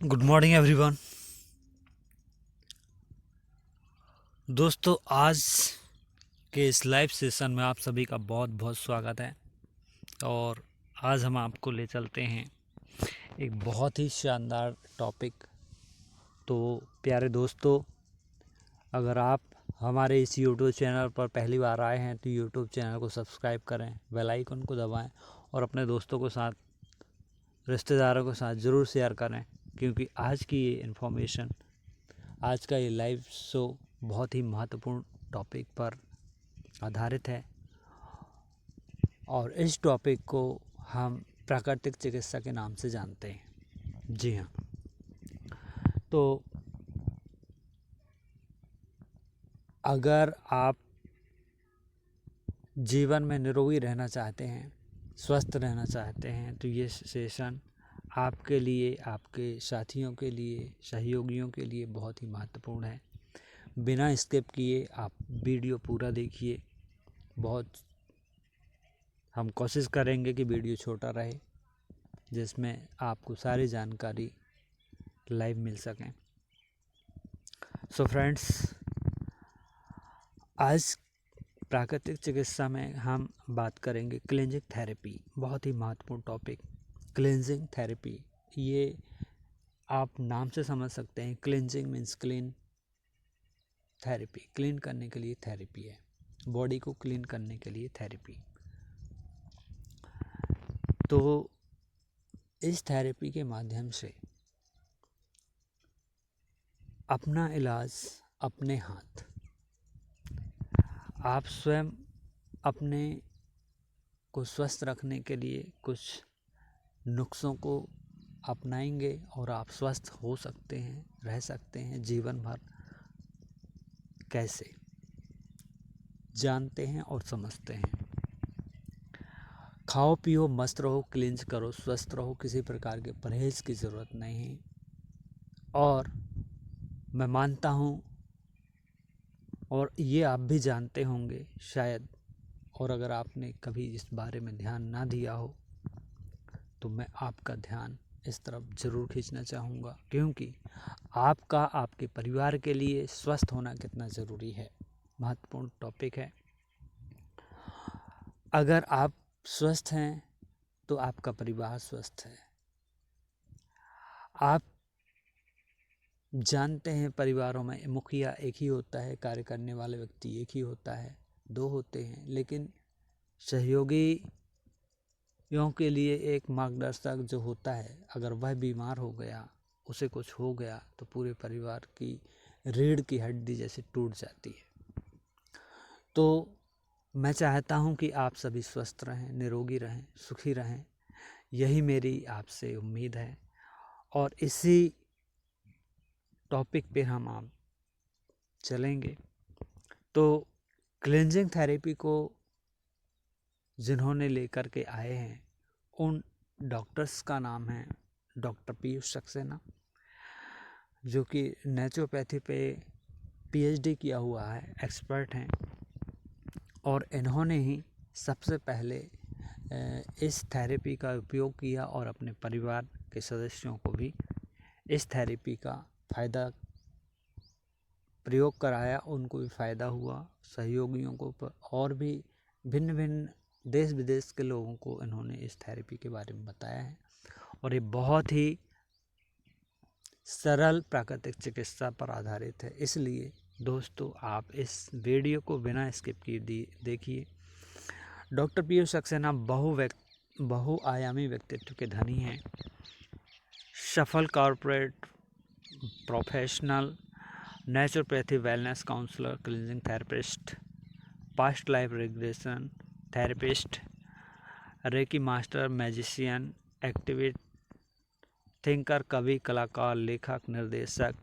Good morning everyone. दोस्तों, आज के इस लाइव सेशन में आप सभी का बहुत बहुत स्वागत है। और आज हम आपको ले चलते हैं एक बहुत ही शानदार टॉपिक। तो प्यारे दोस्तों, अगर आप हमारे इस यूट्यूब चैनल पर पहली बार आए हैं तो यूट्यूब चैनल को सब्सक्राइब करें, बेल आइकन को दबाएं और अपने दोस्तों के साथ, रिश्तेदारों के साथ ज़रूर शेयर करें, क्योंकि आज की ये इन्फॉर्मेशन, आज का ये लाइव शो बहुत ही महत्वपूर्ण टॉपिक पर आधारित है। और इस टॉपिक को हम प्राकृतिक चिकित्सा के नाम से जानते हैं। जी हाँ, तो अगर आप जीवन में निरोगी रहना चाहते हैं, स्वस्थ रहना चाहते हैं, तो ये सेशन आपके लिए, आपके साथियों के लिए, सहयोगियों के लिए बहुत ही महत्वपूर्ण है। बिना स्किप किए आप वीडियो पूरा देखिए। बहुत हम कोशिश करेंगे कि वीडियो छोटा रहे, जिसमें आपको सारी जानकारी लाइव मिल सकें। सो फ्रेंड्स, आज प्राकृतिक चिकित्सा में हम बात करेंगे क्लेंजिंग थेरेपी। बहुत ही महत्वपूर्ण टॉपिक, क्लेंजिंग थेरेपी। ये आप नाम से समझ सकते हैं, cleansing means clean, therapy clean करने के लिए थेरेपी है, बॉडी को क्लीन करने के लिए थेरेपी। तो इस थेरेपी के माध्यम से अपना इलाज अपने हाथ, आप स्वयं अपने को स्वस्थ रखने के लिए कुछ नुस्खों को अपनाएंगे और आप स्वस्थ हो सकते हैं, रह सकते हैं जीवन भर। कैसे जानते हैं और समझते हैं। खाओ पियो मस्त रहो, क्लींज करो, स्वस्थ रहो, किसी प्रकार के परहेज की ज़रूरत नहीं है। और मैं मानता हूँ, और ये आप भी जानते होंगे शायद, और अगर आपने कभी इस बारे में ध्यान ना दिया हो तो मैं आपका ध्यान इस तरफ ज़रूर खींचना चाहूँगा, क्योंकि आपका, आपके परिवार के लिए स्वस्थ होना कितना ज़रूरी है, महत्वपूर्ण टॉपिक है। अगर आप स्वस्थ हैं तो आपका परिवार स्वस्थ है। आप जानते हैं, परिवारों में मुखिया एक ही होता है, कार्य करने वाले व्यक्ति एक ही होता है, दो होते हैं, लेकिन सहयोगियों के लिए एक मार्गदर्शक जो होता है, अगर वह बीमार हो गया, उसे कुछ हो गया, तो पूरे परिवार की रीढ़ की हड्डी जैसे टूट जाती है। तो मैं चाहता हूं कि आप सभी स्वस्थ रहें, निरोगी रहें, सुखी रहें, यही मेरी आपसे उम्मीद है। और इसी टॉपिक पे हम आप चलेंगे। तो क्लेंजिंग थेरेपी को जिन्होंने लेकर के आए हैं, उन डॉक्टर्स का नाम है डॉक्टर पीयूष सक्सेना, जो कि नेचुरोपैथी पे पीएचडी किया हुआ है, एक्सपर्ट हैं। और इन्होंने ही सबसे पहले इस थेरेपी का उपयोग किया और अपने परिवार के सदस्यों को भी इस थेरेपी का फ़ायदा प्रयोग कराया, उनको भी फ़ायदा हुआ, सहयोगियों को और भी भिन्न भिन्न देश विदेश के लोगों को इन्होंने इस थेरेपी के बारे में बताया है। और ये बहुत ही सरल प्राकृतिक चिकित्सा पर आधारित है। इसलिए दोस्तों, आप इस वीडियो को बिना स्किप किए देखिए। डॉक्टर पीयूष सक्सेना बहुआयामी व्यक्तित्व के धनी हैं, सफल corporate professional, naturopathy wellness counsellor, cleansing therapist, past life regression therapist, reiki master, magician, activist, thinker, कवि, कलाकार, लेखक, निर्देशक,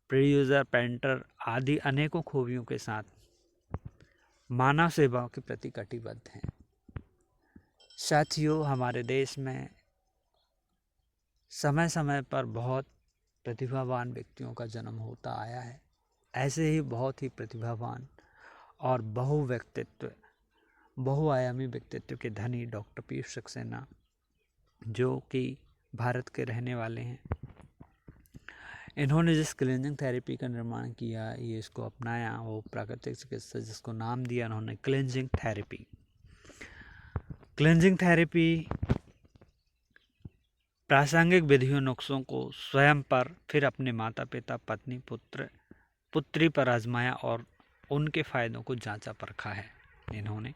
प्रोड्यूसर, पेंटर आदि अनेकों खूबियों के साथ मानव सेवा के प्रति कटिबद्ध हैं। साथियों, हमारे देश में समय समय पर बहुत प्रतिभावान व्यक्तियों का जन्म होता आया है। ऐसे ही बहुत ही प्रतिभावान और बहुआयामी व्यक्तित्व के धनी डॉक्टर पीयूष सक्सेना, जो कि भारत के रहने वाले हैं। इन्होंने जिस क्लेंजिंग थेरेपी का निर्माण किया, ये इसको अपनाया, वो प्राकृतिक चिकित्सा जिसको नाम दिया उन्होंने क्लेंजिंग थेरेपी। क्लेंजिंग थेरेपी प्रासंगिक विधियों नुस्खों को स्वयं पर, फिर अपने माता पिता, पत्नी, पुत्री पर आजमाया और उनके फायदों को जांचा परखा है इन्होंने।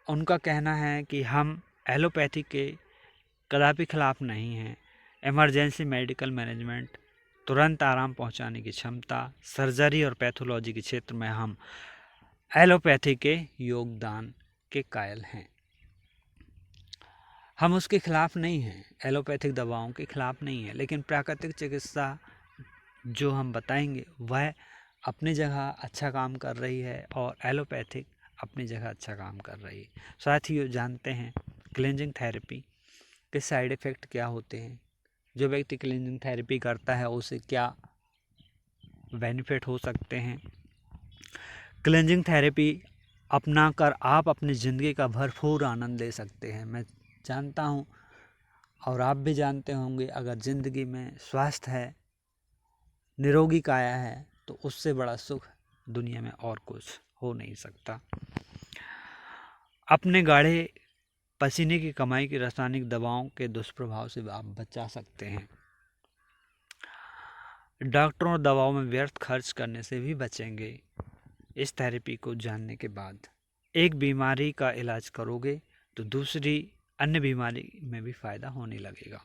उनका कहना है कि हम एलोपैथी के कदापि खिलाफ नहीं हैं। इमरजेंसी मेडिकल मैनेजमेंट, तुरंत आराम पहुंचाने की क्षमता, सर्जरी और पैथोलॉजी के क्षेत्र में हम एलोपैथी के योगदान के कायल हैं। हम उसके खिलाफ नहीं हैं, एलोपैथिक दवाओं के खिलाफ नहीं है, लेकिन प्राकृतिक चिकित्सा जो हम बताएंगे वह अपनी जगह अच्छा काम कर रही है और एलोपैथिक अपनी जगह अच्छा काम कर रही है। साथियों, जानते हैं क्लेंजिंग थेरेपी के साइड इफ़ेक्ट क्या होते हैं, जो व्यक्ति क्लेंजिंग थेरेपी करता है उसे क्या बेनिफिट हो सकते हैं। क्लेंजिंग थेरेपी अपना कर आप अपनी ज़िंदगी का भरपूर आनंद ले सकते हैं। मैं जानता हूँ और आप भी जानते होंगे, अगर ज़िंदगी में स्वास्थ्य है, निरोगी काया है, तो उससे बड़ा सुख दुनिया में और कुछ हो नहीं सकता। अपने गाढ़े पसीने की कमाई की रासायनिक दवाओं के दुष्प्रभाव से आप बचा सकते हैं। डॉक्टरों और दवाओं में व्यर्थ खर्च करने से भी बचेंगे। इस थेरेपी को जानने के बाद एक बीमारी का इलाज करोगे तो दूसरी अन्य बीमारी में भी फायदा होने लगेगा।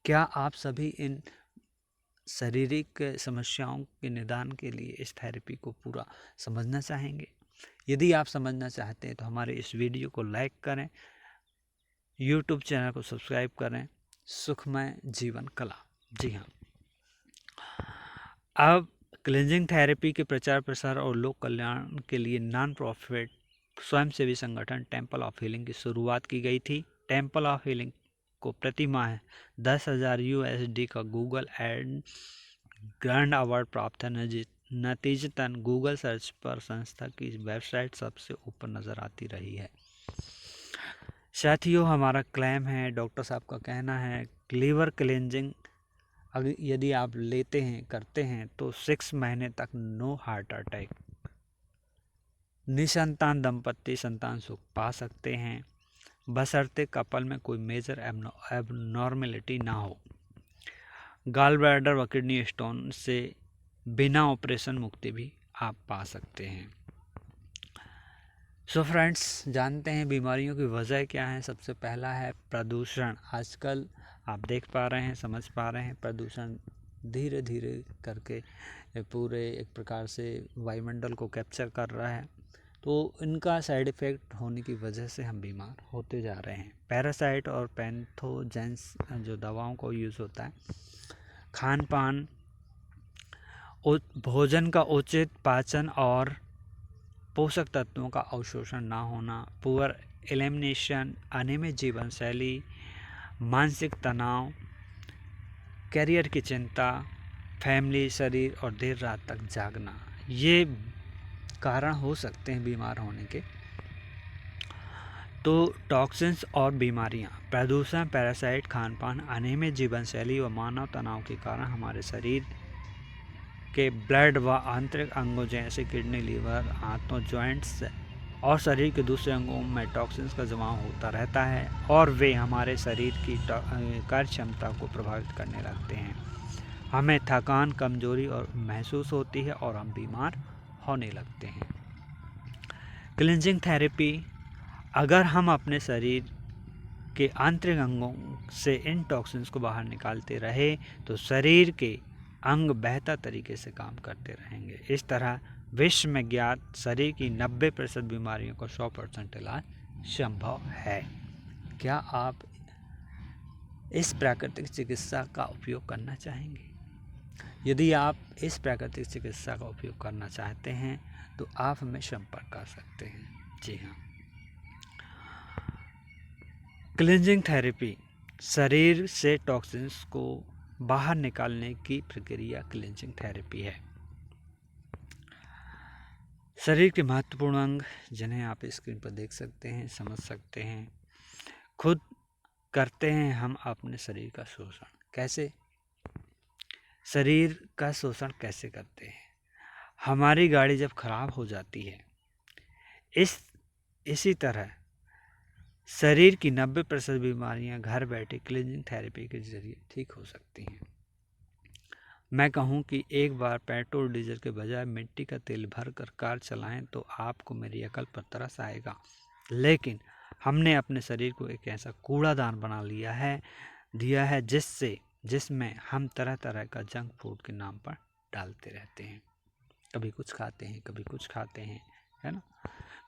क्या आप सभी इन शारीरिक समस्याओं के निदान के लिए इस थेरेपी को पूरा समझना चाहेंगे? यदि आप समझना चाहते हैं तो हमारे इस वीडियो को लाइक करें, यूट्यूब चैनल को सब्सक्राइब करें, सुखमय जीवन कला। जी हाँ, अब क्लेंजिंग थेरेपी के प्रचार प्रसार और लोक कल्याण के लिए नॉन प्रॉफिट स्वयंसेवी संगठन टेम्पल ऑफ हीलिंग की शुरुआत की गई थी। टेम्पल ऑफ हीलिंग को प्रति माह 10,000 USD का गूगल एंड ग्रैंड अवार्ड प्राप्त है। नतीजतन गूगल सर्च पर संस्था की वेबसाइट सबसे ऊपर नज़र आती रही है। साथियों, हमारा क्लेम है, डॉक्टर साहब का कहना है, लीवर क्लेंजिंग अगर यदि आप लेते हैं, करते हैं तो 6 महीने तक नो हार्ट अटैक, निसंतान दंपत्ति संतान सुख पा सकते हैं, बशर्ते कपल में कोई मेजर एबनॉर्मेलिटी ना हो। गॉल ब्लैडर व किडनी स्टोन से बिना ऑपरेशन मुक्ति भी आप पा सकते हैं। सो फ्रेंड्स, जानते हैं बीमारियों की वजह क्या है। सबसे पहला है प्रदूषण। आजकल आप देख पा रहे हैं, समझ पा रहे हैं, प्रदूषण धीरे धीरे करके पूरे एक प्रकार से वायुमंडल को कैप्चर कर रहा है। तो इनका साइड इफ़ेक्ट होने की वजह से हम बीमार होते जा रहे हैं। पैरासाइट और पैथोजेंस जो दवाओं को यूज़ होता है, खान पान, भोजन का उचित पाचन और पोषक तत्वों का अवशोषण ना होना, पुअर एलिमिनेशन, अनियमित जीवन शैली, मानसिक तनाव, करियर की चिंता, फैमिली, शरीर और देर रात तक जागना, ये कारण हो सकते हैं बीमार होने के। तो टॉक्सिन्स और बीमारियां, प्रदूषण, पैरासाइट, खान पान, अनियमित जीवन शैली व मानव तनाव के कारण हमारे शरीर के ब्लड व आंतरिक अंगों जैसे किडनी, लीवर, हाथों, जॉइंट्स और शरीर के दूसरे अंगों में टॉक्सिन्स का जमाव होता रहता है और वे हमारे शरीर की कार्य क्षमता को प्रभावित करने लगते हैं। हमें थकान, कमजोरी और महसूस होती है और हम बीमार होने लगते हैं। क्लींजिंग थेरेपी, अगर हम अपने शरीर के आंतरिक अंगों से इन टॉक्सिन्स को बाहर निकालते रहे तो शरीर के अंग बेहतर तरीके से काम करते रहेंगे। इस तरह विश्व में ज्ञात शरीर की 90% बीमारियों का 100% इलाज संभव है। क्या आप इस प्राकृतिक चिकित्सा का उपयोग करना चाहेंगे? यदि आप इस प्राकृतिक चिकित्सा का उपयोग करना चाहते हैं तो आप हमें संपर्क कर सकते हैं। जी हाँ, क्लींजिंग थेरेपी शरीर से टॉक्सिन्स को बाहर निकालने की प्रक्रिया क्लींजिंग थेरेपी है। शरीर के महत्वपूर्ण अंग जिन्हें आप स्क्रीन पर देख सकते हैं, समझ सकते हैं, खुद करते हैं हम अपने शरीर का शोषण। कैसे? शरीर का शोषण कैसे करते हैं? हमारी गाड़ी जब खराब हो जाती है, इसी तरह शरीर की 90% बीमारियां घर बैठे क्लीनिंग थेरेपी के जरिए ठीक हो सकती हैं। मैं कहूं कि एक बार पेट्रोल डीजल के बजाय मिट्टी का तेल भरकर कार चलाएं तो आपको मेरी अकल पर तरस आएगा। लेकिन हमने अपने शरीर को एक ऐसा कूड़ादान बना दिया है जिसमें हम तरह तरह का जंक फूड के नाम पर डालते रहते हैं। कभी कुछ खाते हैं, कभी कुछ खाते हैं, है ना?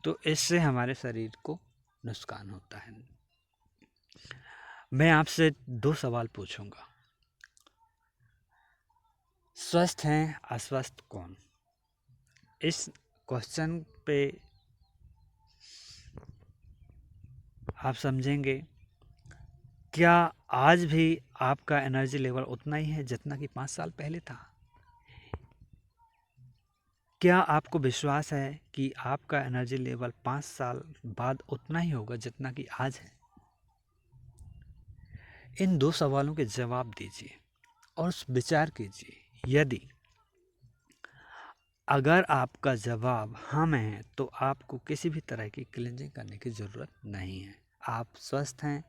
तो इससे हमारे शरीर को नुकसान होता है। मैं आपसे 2 सवाल पूछूंगा। स्वस्थ हैं, अस्वस्थ कौन? इस क्वेश्चन पे आप समझेंगे, क्या आज भी आपका एनर्जी लेवल उतना ही है जितना कि 5 साल पहले था? क्या आपको विश्वास है कि आपका एनर्जी लेवल 5 साल बाद उतना ही होगा जितना कि आज है? इन 2 सवालों के जवाब दीजिए और विचार कीजिए। यदि अगर आपका जवाब हाँ में है तो आपको किसी भी तरह की क्लींजिंग करने की ज़रूरत नहीं है। आप स्वस्थ हैं,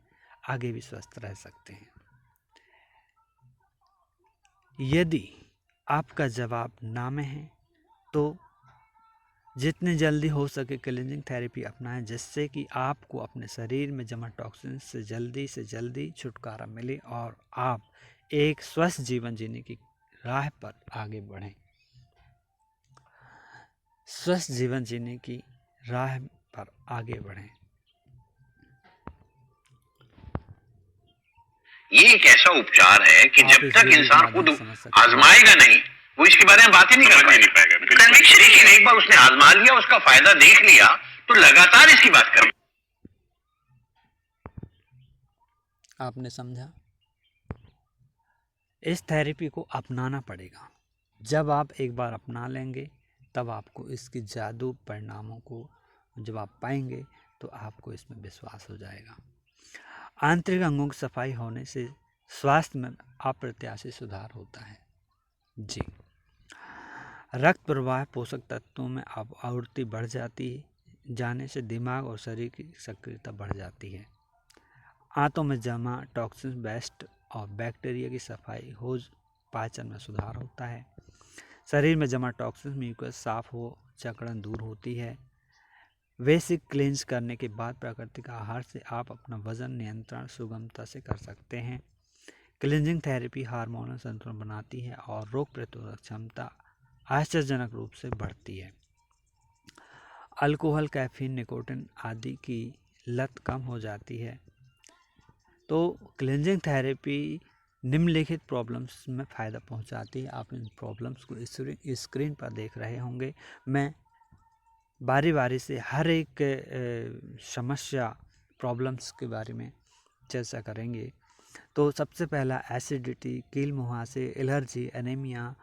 आगे भी स्वस्थ रह सकते हैं। यदि आपका जवाब ना में है तो जितनी जल्दी हो सके क्लींजिंग थेरेपी अपनाएं, जिससे कि आपको अपने शरीर में जमा टॉक्सिन से जल्दी छुटकारा मिले और आप एक स्वस्थ जीवन जीने की राह पर आगे बढ़ें। स्वस्थ जीवन जीने की राह पर आगे बढ़ें। ये एक ऐसा उपचार है कि आप जब इस तक वीडियो के इंसान माध्यम खुद से समझ सकते हैं। आजमाएगा नहीं, वो इसके बारे में बात ही नहीं कर पाएगा। कन्विक्शन, लेकिन एक बार उसने आजमा लिया, उसका फायदा देख लिया, तो लगातार इसकी बात कर। आपने समझा? इस थेरेपी को अपनाना पड़ेगा। जब आप एक बार अपना लेंगे तब आपको इसकी जादू परिणामों को जब आप पाएंगे तो आपको इसमें विश्वास हो जाएगा। आंतरिक अंगों की सफाई होने से स्वास्थ्य में अप्रत्याशित सुधार होता है। जी, रक्त प्रवाह, पोषक तत्वों में आपूर्ति बढ़ जाने से दिमाग और शरीर की सक्रियता बढ़ जाती है। आंतों में जमा टॉक्सिन, वेस्ट और बैक्टीरिया की सफाई हो, पाचन में सुधार होता है। शरीर में जमा टॉक्सिन, म्यूकस साफ हो, जकड़न दूर होती है। बेसिक क्लींस करने के बाद प्राकृतिक आहार से आप अपना वजन नियंत्रण सुगमता से कर सकते हैं। क्लींजिंग थेरेपी हार्मोनल संतुलन बनाती है और रोग प्रतिरोधक क्षमता आश्चर्यजनक रूप से बढ़ती है। अल्कोहल, कैफीन, निकोटीन आदि की लत कम हो जाती है। तो क्लींजिंग थेरेपी निम्नलिखित प्रॉब्लम्स में फ़ायदा पहुंचाती है। आप इन प्रॉब्लम्स को स्क्रीन पर देख रहे होंगे। मैं बारी बारी से हर एक समस्या, प्रॉब्लम्स के बारे में चर्चा करेंगे। तो सबसे पहला एसिडिटी, कील मुहासे, एलर्जी, एनीमिया,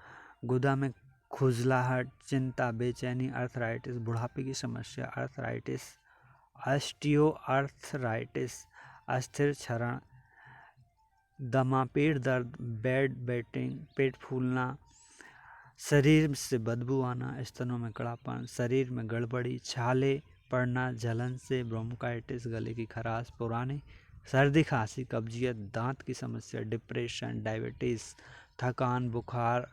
गुदा में खुजलाहट, चिंता, बेचैनी, अर्थराइटिस, बुढ़ापे की समस्या, अर्थराइटिस, ऑस्टियोआर्थराइटिस, अस्थिर क्षरण, दमा, पेट दर्द, बेड वेटिंग, पेट फूलना, शरीर से बदबू आना, स्तनों में कड़ापन, शरीर में गड़बड़ी, छाले पड़ना, जलन से, ब्रोंकाइटिस, गले की खराश, पुरानी सर्दी, खांसी, कब्जियत, दांत की समस्या, डिप्रेशन, डायबिटीज़, थकान, बुखार,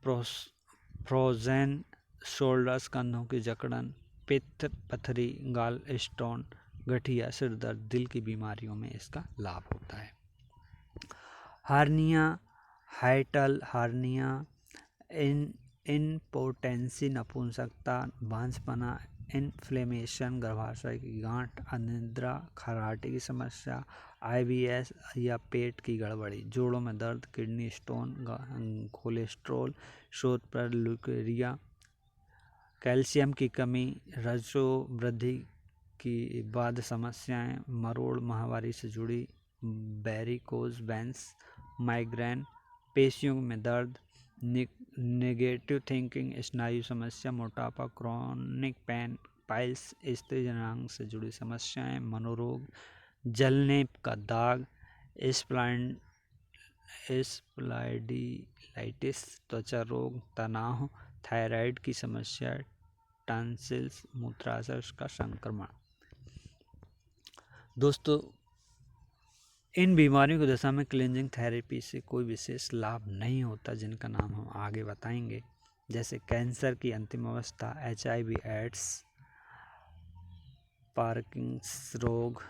फ्रोजन शोल्डर्स, कंधों की जकड़न, पित्त, पथरी, गाल स्टोन, गठिया, सिर दर्द, दिल की बीमारियों में इसका लाभ होता है। हार्निया, हाइटल हार्निया, इनपोटेंसी, नपुंसकता, बांझपना, इन्फ्लेमेशन, गर्भाशय की गांठ, अनिद्रा, खराटे की समस्या, IBS या पेट की गड़बड़ी, जोड़ों में दर्द, किडनी स्टोन, कोलेस्ट्रोल, शोथ पर ल्यूकेरिया, कैल्शियम की कमी, रजो वृद्धि की बाद समस्याएं, मरोड़, माहवारी से जुड़ी, वेरिकोज वेंस, माइग्रेन, पेशियों में दर्द, नेगेटिव थिंकिंग, स्नायु समस्या, मोटापा, क्रोनिक पेन, पाइल्स, स्त्री जनांग से जुड़ी समस्याएं, मनोरोग, जलने का दाग, स्प्लाइडिलाइटिस, त्वचा रोग, तनाव, थायराइड की समस्या, टॉन्सिल्स, मूत्राशय का संक्रमण। दोस्तों, इन बीमारियों की दशा में क्लींजिंग थेरेपी से कोई विशेष लाभ नहीं होता, जिनका नाम हम आगे बताएंगे, जैसे कैंसर की अंतिम अवस्था, HIV एड्स, पार्किंसंस रोग,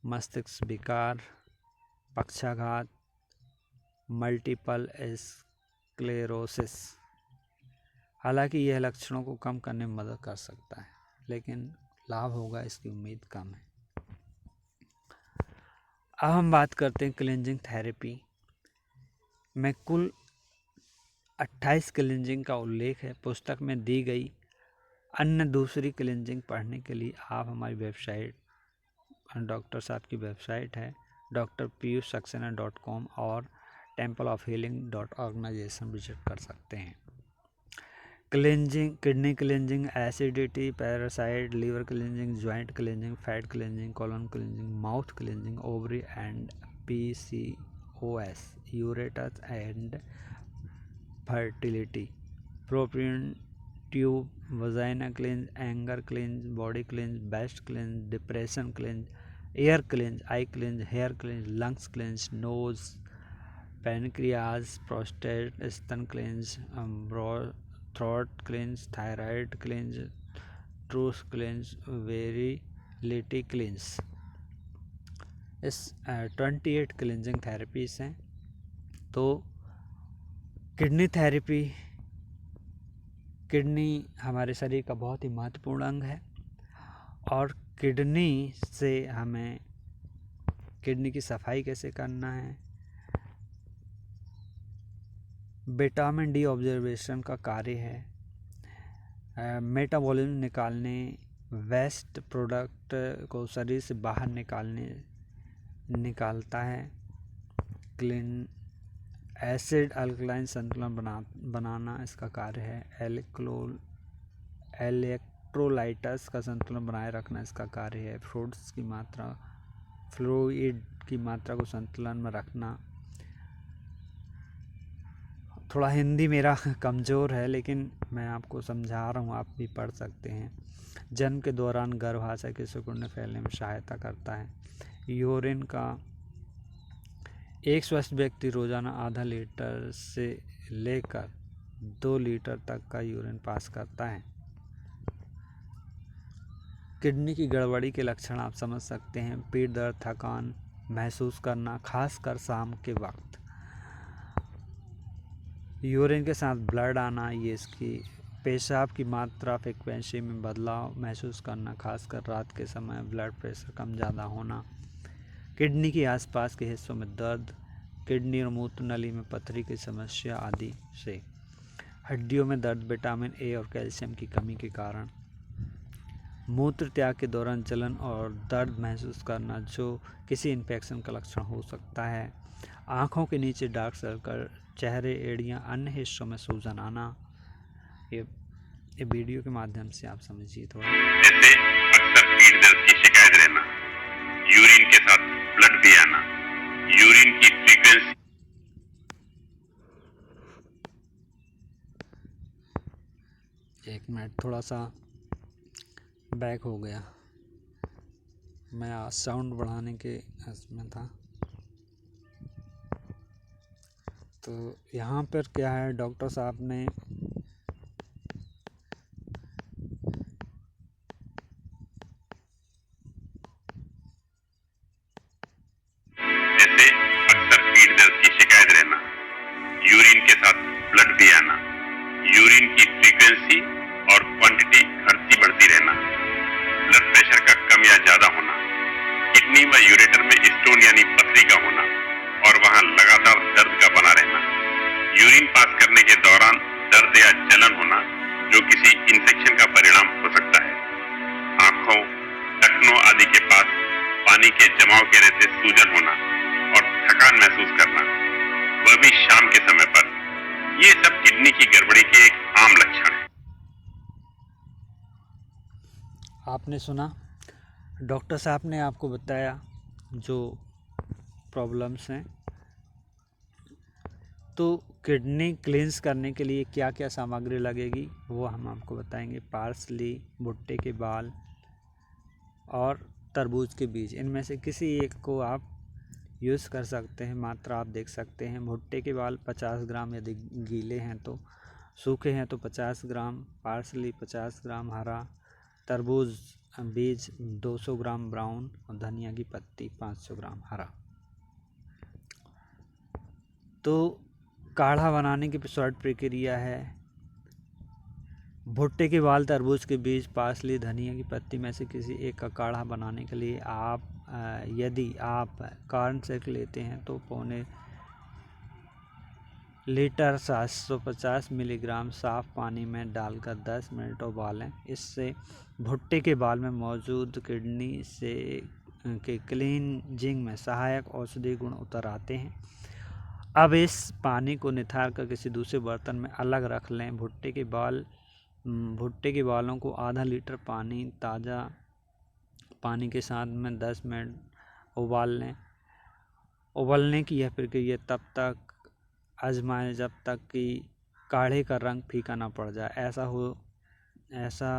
मस्तिष्क विकार, पक्षाघात, मल्टीपल स्क्लेरोसिस। हालांकि यह लक्षणों को कम करने में मदद कर सकता है, लेकिन लाभ होगा इसकी उम्मीद कम है। अब हम बात करते हैं क्लींजिंग थेरेपी में कुल 28 क्लींजिंग का उल्लेख है। पुस्तक में दी गई अन्य दूसरी क्लींजिंग पढ़ने के लिए आप हमारी वेबसाइट, डॉक्टर साहब की वेबसाइट है drpiyushsaxena.com और templeofhealing.organization विजिट कर सकते हैं। Cleansing, kidney cleansing, acidity, parasite, liver cleansing, joint cleansing, fat cleansing, colon cleansing, mouth cleansing, ovary and PCOS, यूरेटस एंड फर्टिलिटी, प्रोपियन tube, vagina cleanse, anger cleanse, body cleanse, breast cleanse, depression cleanse, air cleanse, eye cleanse, hair cleanse, lungs cleanse, nose, pancreas, prostate, स्तन cleanse, throat cleanse, thyroid cleanse, truth cleanse, virility cleanse. इस 28 cleansing therapies हैं। तो kidney therapy, kidney हमारे शरीर का बहुत ही महत्वपूर्ण अंग है और किडनी से हमें किडनी की सफाई कैसे करना है, विटामिन डी ऑब्जर्वेशन का कार्य है, मेटाबॉलिज्म निकालने, वेस्ट प्रोडक्ट को शरीर से बाहर निकालता है, क्लीन एसिड अल्कलाइन संतुलन बनाना इसका कार्य है, इलेक्ट्रोलाइट्स का संतुलन बनाए रखना इसका कार्य है, फ्लूइड की मात्रा को संतुलन में रखना। थोड़ा हिंदी मेरा कमज़ोर है, लेकिन मैं आपको समझा रहा हूँ, आप भी पढ़ सकते हैं। जन्म के दौरान गर्भाशय के सिकुड़ने फैलने में सहायता करता है। यूरिन का एक स्वस्थ व्यक्ति रोजाना आधा लीटर से लेकर 2 लीटर तक का यूरिन पास करता है। किडनी की गड़बड़ी के लक्षण आप समझ सकते हैं, पेट दर्द, थकान महसूस करना, खासकर शाम के वक्त, यूरिन के साथ ब्लड आना, ये इसकी पेशाब की मात्रा फ्रिक्वेंसी में बदलाव महसूस करना, खासकर रात के समय ब्लड प्रेशर कम ज़्यादा होना, किडनी के आसपास के हिस्सों में दर्द, किडनी और मूत्र नली में पथरी की समस्या आदि से, हड्डियों में दर्द, विटामिन ए और कैल्शियम की कमी के कारण, मूत्र त्याग के दौरान जलन और दर्द महसूस करना जो किसी इन्फेक्शन का लक्षण हो सकता है, आँखों के नीचे डार्क सर्कल, चेहरे, एड़ियाँ, अन्य हिस्सों में सूजन आना। ये वीडियो के माध्यम से आप समझिए थोड़ा। जैसे अक्सर पीठ दर्द की शिकायत रहना, यूरिन के साथ ब्लड भी आना, यूरिन की फ्रीक्वेंसी। एक मिनट, थोड़ा सा बैक हो गया, मैं आज साउंड बढ़ाने के इसमें था। तो यहाँ पर क्या है, डॉक्टर साहब ने जैसे अक्सर पीठ दर्द की शिकायत रहना, यूरिन के साथ ब्लड भी आना, यूरिन की फ्रीक्वेंसी और क्वांटिटी घटती बढ़ती रहना, ब्लड प्रेशर का कम या ज्यादा होना, किडनी व यूरेटर में स्टोन यानी पथरी का होना और वहां लगातार दर्द का बना रहना, यूरिन पास करने के दौरान दर्द या जलन होना जो किसी इन्फेक्शन का परिणाम हो सकता है, आंखों, टखनों आदि के पास पानी के जमाव के रहते सूजन होना और थकान महसूस करना, वह भी शाम के समय पर, ये सब किडनी की गड़बड़ी के एक आम लक्षण है। आपने सुना, डॉक्टर साहब ने आपको बताया जो प्रॉब्लम्स हैं। तो किडनी क्लींस करने के लिए क्या क्या सामग्री लगेगी वो हम आपको बताएंगे। पार्सली, भुट्टे के बाल और तरबूज के बीज, इनमें से किसी एक को आप यूज़ कर सकते हैं। मात्रा आप देख सकते हैं। भुट्टे के बाल 50 ग्राम, यदि गीले हैं तो, सूखे हैं तो 50 ग्राम। पार्सली 50 ग्राम हरा, तरबूज बीज 200 ग्राम ब्राउन और धनिया की पत्ती 500 ग्राम हरा। तो काढ़ा बनाने की शॉर्ट प्रक्रिया है। भुट्टे के बाल, तरबूज के बीज, पार्सली, धनिया की पत्ती में से किसी एक का काढ़ा बनाने के लिए यदि आप कॉर्न सिरक लेते हैं तो 0.25 लीटर 750 मिलीग्राम साफ पानी में डालकर 10 मिनट उबालें। इससे भुट्टे के बाल में मौजूद किडनी से के क्लींजिंग में सहायक औषधि गुण उतर आते हैं। अब इस पानी को निथार कर किसी दूसरे बर्तन में अलग रख लें। भुट्टे के बालों को आधा लीटर ताज़ा पानी के साथ में 10 मिनट उबाल लें। उबलने की यह प्रक्रिया तब तक आजमाएं जब तक कि काढ़े का रंग फीका ना पड़ जाए। ऐसा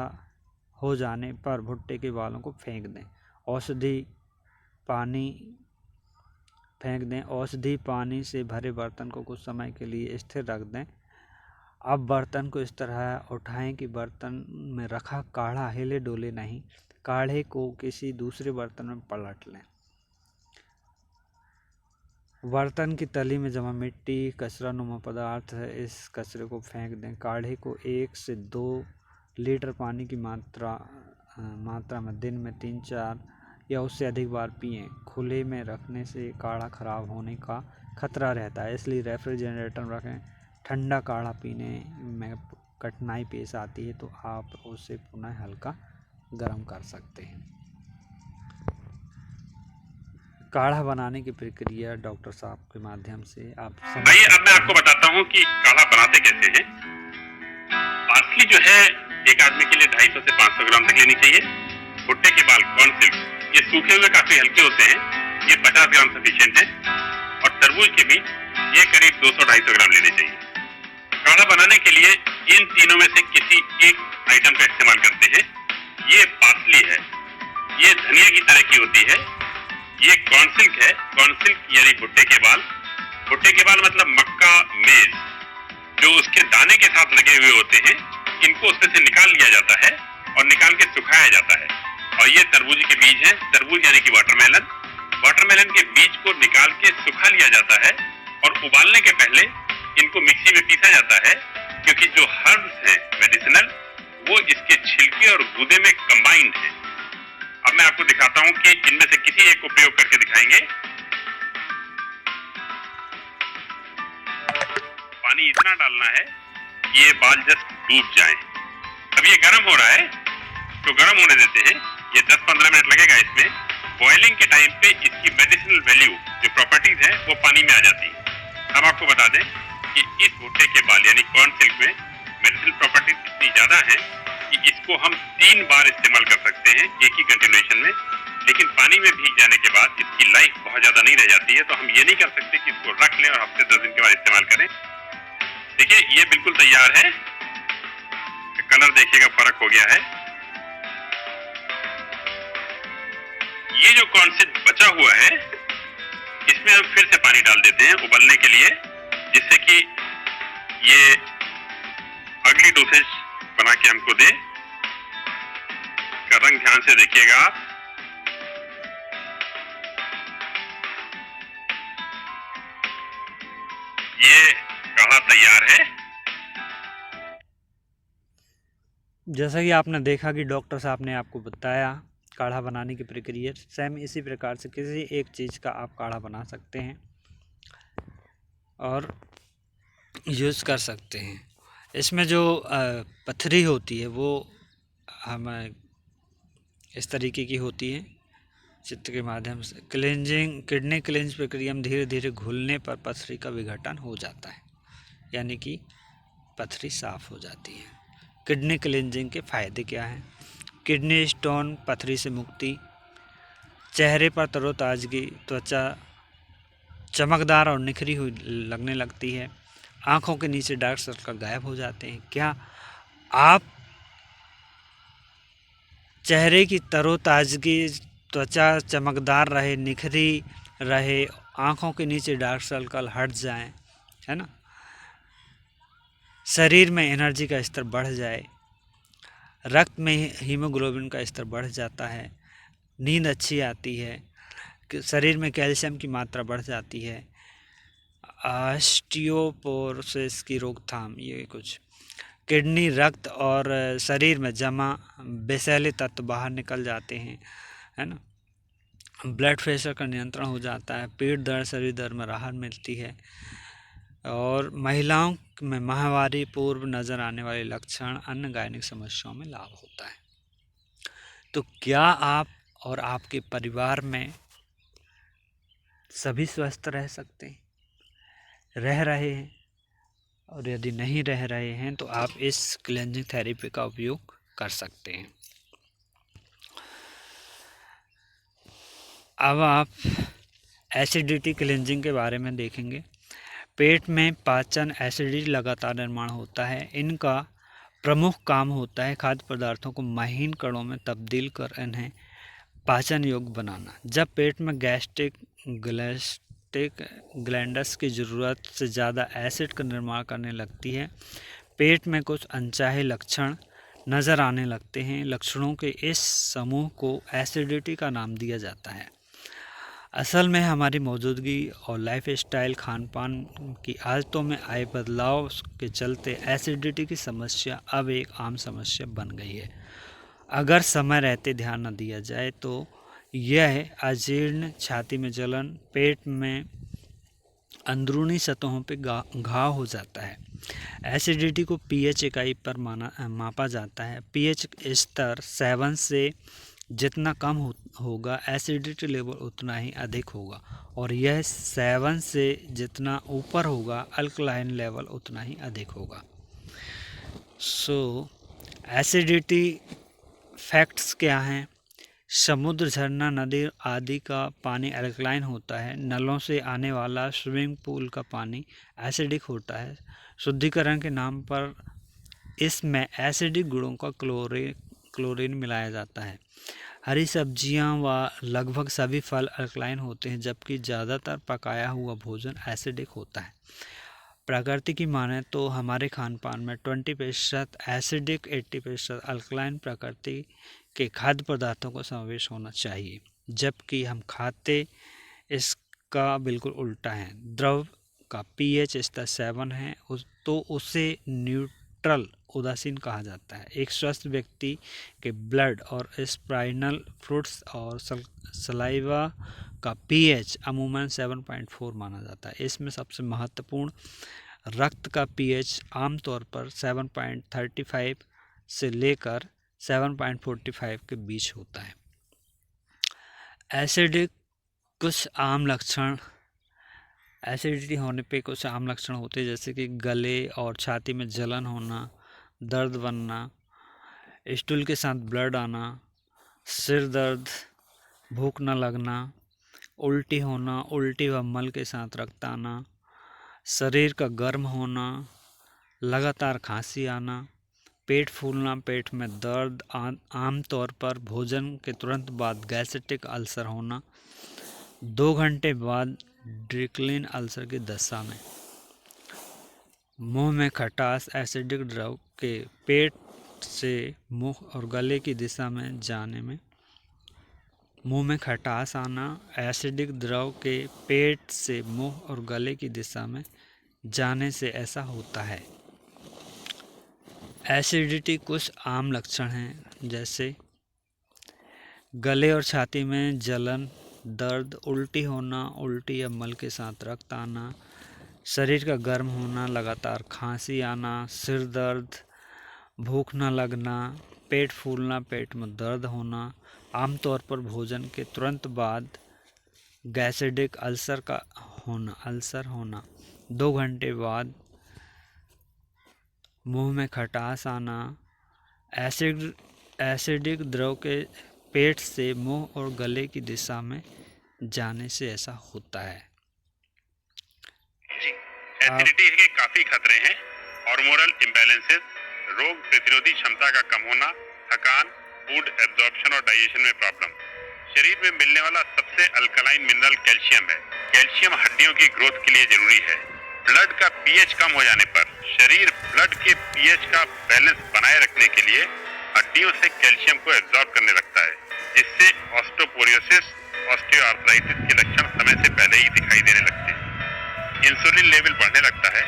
हो जाने पर भुट्टे के बालों को फेंक दें। औषधि पानी से भरे बर्तन को कुछ समय के लिए स्थिर रख दें। अब बर्तन को इस तरह उठाएं कि बर्तन में रखा काढ़ा हिले डोले नहीं। काढ़े को किसी दूसरे बर्तन में पलट लें। बर्तन की तली में जमा मिट्टी, कचरा नुमा पदार्थ है, इस कचरे को फेंक दें। काढ़े को 1 से 2 लीटर पानी की मात्रा में दिन में 3-4 या उससे अधिक बार पिएं। खुले में रखने से काढ़ा खराब होने का खतरा रहता है, इसलिए रेफ्रिजरेटर में रखें। ठंडा काढ़ा पीने में कठिनाई पेश आती है तो आप उसे पुनः हल्का गर्म कर सकते हैं। काढ़ा बनाने की प्रक्रिया डॉक्टर साहब के माध्यम से आप आइए अब मैं आपको बताता हूँ कि काढ़ा बनाते कैसे हैं। पार्सली जो है एक आदमी के लिए 250 से 500 ग्राम तक लेनी चाहिए। भुट्टे के बाल, कॉर्न सिल्क, ये सूखे हुए काफी हल्के होते हैं, ये 50 ग्राम सफिशिएंट है। और तरबूज के बीज ये करीब 200-250 ग्राम लेने चाहिए। काढ़ा बनाने के लिए इन तीनों में से किसी एक आइटम का इस्तेमाल करते हैं। ये पार्सली है, ये धनिया की तरह की होती है। ये कॉर्न सिल्क है, कॉर्न सिल्क यानी भुट्टे के बाल। भुट्टे के बाल मतलब मक्का, मेज, जो उसके दाने के साथ लगे हुए होते हैं, इनको उसमें से निकाल लिया जाता है और निकाल के सुखाया जाता है। और ये तरबूज के बीज हैं, तरबूज यानी कि वाटरमेलन। वाटरमेलन के बीज को निकाल के सुखा लिया जाता है और उबालने के पहले इनको मिक्सी में पीसा जाता है, क्योंकि जो हर्ब्स हैं मेडिसिनल, वो इसके छिलके और गूदे में कंबाइंड हैं। अब मैं आपको दिखाता हूं कि इनमें से किसी एक को प्रयोग करके दिखाएंगे। पानी इतना डालना है कि ये बाल जस्ट डूब जाएं। अब ये गर्म हो रहा है तो गर्म होने देते हैं। ये 10-15 मिनट लगेगा इसमें। बॉइलिंग के टाइम पे इसकी मेडिसिनल वैल्यू, जो प्रॉपर्टीज है, वो पानी में आ जाती है। हम आपको बता दें कि इस भुट्टे के बाल यानी कॉर्न सिल्क में मेडिसिनल प्रॉपर्टीज इतनी ज्यादा है कि इसको हम 3 बार इस्तेमाल कर सकते हैं एक ही कंटिन्यूएशन में। लेकिन पानी में भीग जाने के बाद इसकी लाइफ बहुत ज्यादा नहीं रह जाती है, तो हम ये नहीं कर सकते कि इसको रख लें और हफ्ते 10 दिन के बाद इस्तेमाल करें। देखिए ये बिल्कुल तैयार है। कलर देखिएगा फर्क हो गया है। ये जो कॉर्न सिल्क बचा हुआ है, इसमें हम फिर से पानी डाल देते हैं उबलने के लिए, जिससे कि ये अगली डोसेज बना के हमको दे। का रंग ध्यान से देखिएगा आप। ये काढ़ा तैयार है। जैसा कि आपने देखा कि डॉक्टर साहब ने आपको बताया काढ़ा बनाने की प्रक्रिया, सेम इसी प्रकार से किसी एक चीज़ का आप काढ़ा बना सकते हैं और यूज़ कर सकते हैं। इसमें जो पथरी होती है वो हमें इस तरीके की होती है। चित्र के माध्यम से किडनी क्लींज प्रक्रिया में धीरे धीरे घुलने पर पथरी का विघटन हो जाता है, यानी कि पथरी साफ हो जाती है। किडनी क्लींजिंग के फ़ायदे क्या हैं? किडनी स्टोन, पथरी से मुक्ति, चेहरे पर तरोताजगी, त्वचा चमकदार और निखरी हुई लगने लगती है, आंखों के नीचे डार्क सर्कल गायब हो जाते हैं। क्या आप चेहरे की तरोताजगी, त्वचा चमकदार रहे, निखरी रहे, आंखों के नीचे डार्क सर्कल हट जाएं, है ना, शरीर में एनर्जी का स्तर बढ़ जाए, रक्त में हीमोग्लोबिन का स्तर बढ़ जाता है, नींद अच्छी आती है, शरीर में कैल्शियम की मात्रा बढ़ जाती है, ऑस्टियोपोरोसिस की रोकथाम, ये कुछ किडनी, रक्त और शरीर में जमा विषैले तत्व बाहर निकल जाते हैं, है ना, ब्लड प्रेशर का नियंत्रण हो जाता है, पेट दर्द, शरीर दर्द में राहत मिलती है, और महिलाओं में माहवारी पूर्व नजर आने वाले लक्षण, अन्य गायनिक समस्याओं में लाभ होता है। तो क्या आप और आपके परिवार में सभी स्वस्थ रह सकते हैं, रह रहे हैं? और यदि नहीं रह रहे हैं तो आप इस क्लेंजिंग थेरेपी का उपयोग कर सकते हैं। अब आप एसिडिटी क्लेंजिंग के बारे में देखेंगे। पेट में पाचन एसिडिटी लगातार निर्माण होता है। इनका प्रमुख काम होता है खाद्य पदार्थों को महीन कणों में तब्दील कर इन्हें पाचन योग्य बनाना। जब पेट में गैस्ट्रिक ग्लैंडस की ज़रूरत से ज़्यादा एसिड का निर्माण करने लगती है, पेट में कुछ अनचाहे लक्षण नज़र आने लगते हैं। लक्षणों के इस समूह को एसिडिटी का नाम दिया जाता है। असल में हमारी मौजूदगी और लाइफस्टाइल, खान पान की आदतों में आए बदलाव के चलते एसिडिटी की समस्या अब एक आम समस्या बन गई है। अगर समय रहते ध्यान न दिया जाए तो यह अजीर्ण, छाती में जलन, पेट में अंदरूनी सतहों पर घाव हो जाता है। एसिडिटी को पीएच इकाई पर मापा जाता है। पीएच स्तर 7 से जितना कम होगा, एसिडिटी लेवल उतना ही अधिक होगा, और यह 7 से जितना ऊपर होगा, अल्कलाइन लेवल उतना ही अधिक होगा। एसिडिटी फैक्ट्स क्या हैं? समुद्र, झरना, नदी आदि का पानी अल्कलाइन होता है। नलों से आने वाला स्विमिंग पूल का पानी एसिडिक होता है। शुद्धिकरण के नाम पर इसमें एसिडिक गुणों का क्लोरीन मिलाया जाता है। हरी सब्जियां व लगभग सभी फल अल्कलाइन होते हैं, जबकि ज़्यादातर पकाया हुआ भोजन एसिडिक होता है। प्रकृति की माने तो हमारे खान पान में 20% एसिडिक, 80% अल्कलाइन प्रकृति के खाद्य पदार्थों का समावेश होना चाहिए, जबकि हम खाते इसका बिल्कुल उल्टा है। द्रव का पीएच स्तर 7 है तो उसे न्यूट्रल, उदासीन कहा जाता है। एक स्वस्थ व्यक्ति के ब्लड और स्पाइनल फ्लूइड्स और सलाइवा का पीएच अमूमन 7.4 माना जाता है। इसमें सबसे महत्वपूर्ण रक्त का पीएच आमतौर पर 7.35 से लेकर 7.45 के बीच होता है। एसिडिटी होने पे कुछ आम लक्षण होते हैं, जैसे कि गले और छाती में जलन होना, दर्द बनना, स्टूल के साथ ब्लड आना, सिर दर्द, भूख न लगना, उल्टी होना, उल्टी व मल के साथ रक्त आना, शरीर का गर्म होना, लगातार खांसी आना, पेट फूलना, पेट में दर्द, आमतौर पर भोजन के तुरंत बाद गैस्ट्रिक अल्सर होना, 2 घंटे बाद ड्रिकलिन अल्सर की दशा में, मुंह में खटास, एसिडिक द्रव के पेट से मुंह और गले की दिशा में जाने में, मुंह में खटास आना, एसिडिक द्रव के पेट से मुंह और गले की दिशा में जाने से ऐसा होता है। एसिडिटी कुछ आम लक्षण हैं, जैसे गले और छाती में जलन, दर्द, उल्टी होना, उल्टी या मल के साथ रक्त आना, शरीर का गर्म होना, लगातार खांसी आना, सिर दर्द, भूख न लगना, पेट फूलना, पेट में दर्द होना, आमतौर पर भोजन के तुरंत बाद गैस्ट्रिक अल्सर होना, 2 घंटे बाद मुंह में खटास आना, एसिडिक द्रव के पेट से मुंह और गले की दिशा में जाने से ऐसा होता है। एसिडिटी के काफी खतरे हैं। हार्मोनल इम्बैलेंसेस, रोग प्रतिरोधी क्षमता का कम होना, थकान, फूड एब्जॉर्प्शन और डाइजेशन में प्रॉब्लम। शरीर में मिलने वाला सबसे अल्कलाइन मिनरल कैल्शियम है। कैल्शियम हड्डियों की ग्रोथ के लिए जरूरी है। ब्लड का पीएच कम हो जाने पर शरीर ब्लड के पीएच का बैलेंस बनाए रखने के लिए हड्डियों से कैल्शियम को एब्जॉर्ब करने लगता है, जिससे ऑस्टियोपोरोसिस, ऑस्टियोआर्थराइटिस के लक्षण समय से पहले ही दिखाई देने लगते हैं। इंसुलिन लेवल बढ़ने लगता है,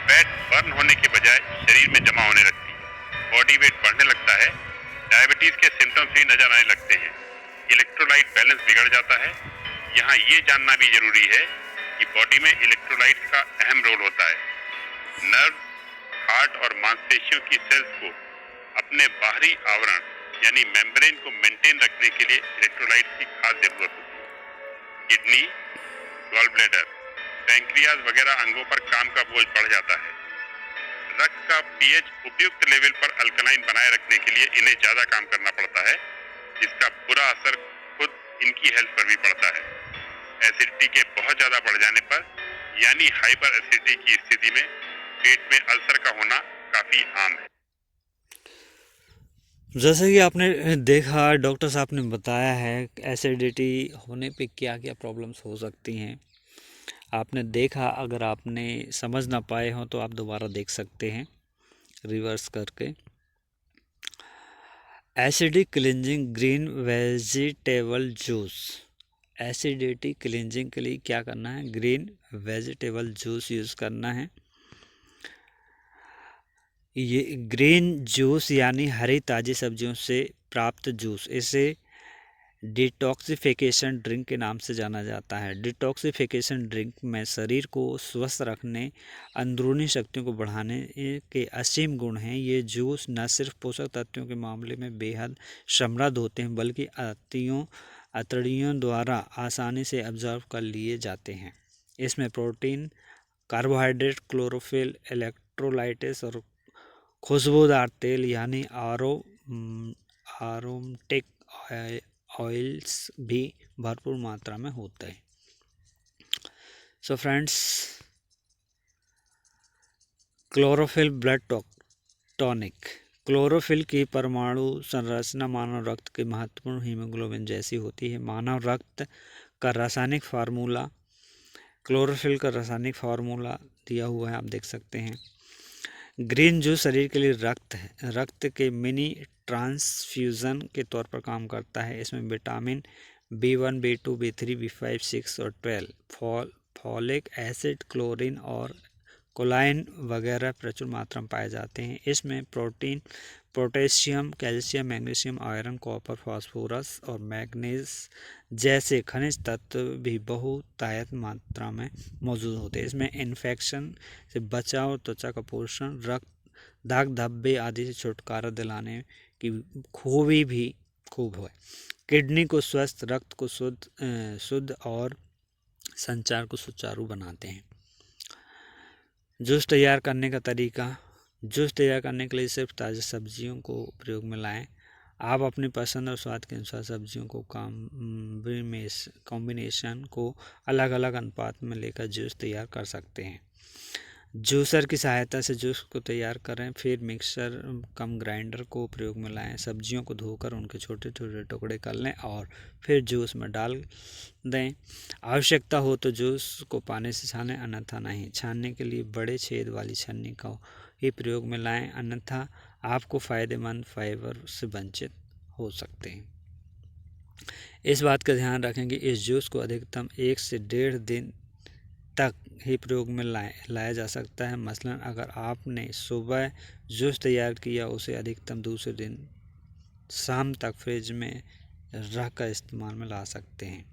फैट बर्न होने के बजाय शरीर में जमा होने लगती है, बॉडी वेट बढ़ने लगता है, डायबिटीज के सिम्टम्स भी नजर आने लगते हैं, इलेक्ट्रोलाइट बैलेंस बिगड़ जाता है। यहाँ ये जानना भी जरूरी है कि बॉडी में इलेक्ट्रोलाइट्स का अहम रोल होता है। नर्व, हार्ट और मांसपेशियों की सेल्स को अपने बाहरी आवरण यानी मेम्ब्रेन को मेंटेन रखने के लिए इलेक्ट्रोलाइट्स की खास जरूरत होती है। किडनी, गॉल ब्लैडर, पैंक्रियाज वगैरह अंगों पर काम का बोझ बढ़ जाता है। रक्त का पीएच उपयुक्त लेवल पर अल्कलाइन बनाए रखने के लिए इन्हें ज्यादा काम करना पड़ता है, जिसका बुरा असर खुद इनकी हेल्थ पर भी पड़ता है। एसिडिटी के बहुत ज्यादा बढ़ जाने पर यानी हाइपर एसिडिटी की स्थिति में पेट में अल्सर का होना काफी आम है। जैसे कि आपने देखा, डॉक्टर साहब ने बताया है एसिडिटी होने पे क्या क्या प्रॉब्लम्स हो सकती हैं। आपने देखा, अगर आपने समझ ना पाए हो तो आप दोबारा देख सकते हैं रिवर्स करके। Acidic cleansing green vegetable juice. Acidity cleansing के लिए क्या करना है? ग्रीन वेजिटेबल जूस यूज़ करना है। ये ग्रीन जूस यानी हरी ताज़ी सब्जियों से प्राप्त जूस, इसे डिटॉक्सिफिकेशन ड्रिंक के नाम से जाना जाता है। डिटॉक्सिफिकेशन ड्रिंक में शरीर को स्वस्थ रखने, अंदरूनी शक्तियों को बढ़ाने के असीम गुण हैं। ये जूस न सिर्फ पोषक तत्वों के मामले में बेहद समृद्ध होते हैं, बल्कि अतड़ियों द्वारा आसानी से ऑब्जर्व कर लिए जाते हैं। इसमें प्रोटीन, कार्बोहाइड्रेट, क्लोरोफिल, इलेक्ट्रोलाइट्स और खुशबूदार तेल यानी आरोमेटिक ऑयल्स भी भरपूर मात्रा में होते हैं। So friends, chlorophyll blood tonic. Chlorophyll की परमाणु संरचना मानव रक्त के महत्वपूर्ण हीमोग्लोबिन जैसी होती है। मानव रक्त का रासायनिक फार्मूला, क्लोरोफिल का रासायनिक फार्मूला दिया हुआ है, आप देख सकते हैं। ग्रीन जूस शरीर के लिए रक्त के मिनी ट्रांसफ्यूज़न के तौर पर काम करता है। इसमें vitamin B1, B2, B3, B5, 6 और 12, फॉलिक एसिड, क्लोरीन और कोलाइन वगैरह प्रचुर मात्रा में पाए जाते हैं। इसमें protein, potassium, calcium, magnesium, iron, copper, phosphorus और मैग्नीज जैसे खनिज तत्व भी बहुतायत मात्रा में मौजूद होते हैं। इसमें इन्फेक्शन से बचाव, त्वचा का पोषण, रक्त, दाग धब्बे आदि से छुटकारा दिलाने की खूबी भी खूब है। किडनी को स्वस्थ, रक्त को शुद्ध और संचार को सुचारू बनाते हैं। जूस तैयार करने का तरीका। जूस तैयार करने के लिए सिर्फ ताज़ी सब्जियों को प्रयोग में लाएं। आप अपनी पसंद और स्वाद के अनुसार सब्जियों को कॉम्बिनेशन को अलग अलग अनुपात में लेकर जूस तैयार कर सकते हैं। जूसर की सहायता से जूस को तैयार करें, फिर मिक्सर कम ग्राइंडर को प्रयोग में लाएं। सब्जियों को धोकर उनके छोटे छोटे टुकड़े कर लें और फिर जूस में डाल दें। आवश्यकता हो तो जूस को पानी से छानें, अन्यथा नहीं। छानने के लिए बड़े छेद वाली छन्नी का ही प्रयोग में लाएं, अन्यथा आपको फ़ायदेमंद फाइबर से वंचित हो सकते हैं। इस बात का ध्यान रखें कि इस जूस को अधिकतम 1 से 1.5 दिन तक ही प्रयोग में लाया जा सकता है। मसलन अगर आपने सुबह जूस तैयार किया, उसे अधिकतम दूसरे दिन शाम तक फ्रिज में रख कर इस्तेमाल में ला सकते हैं।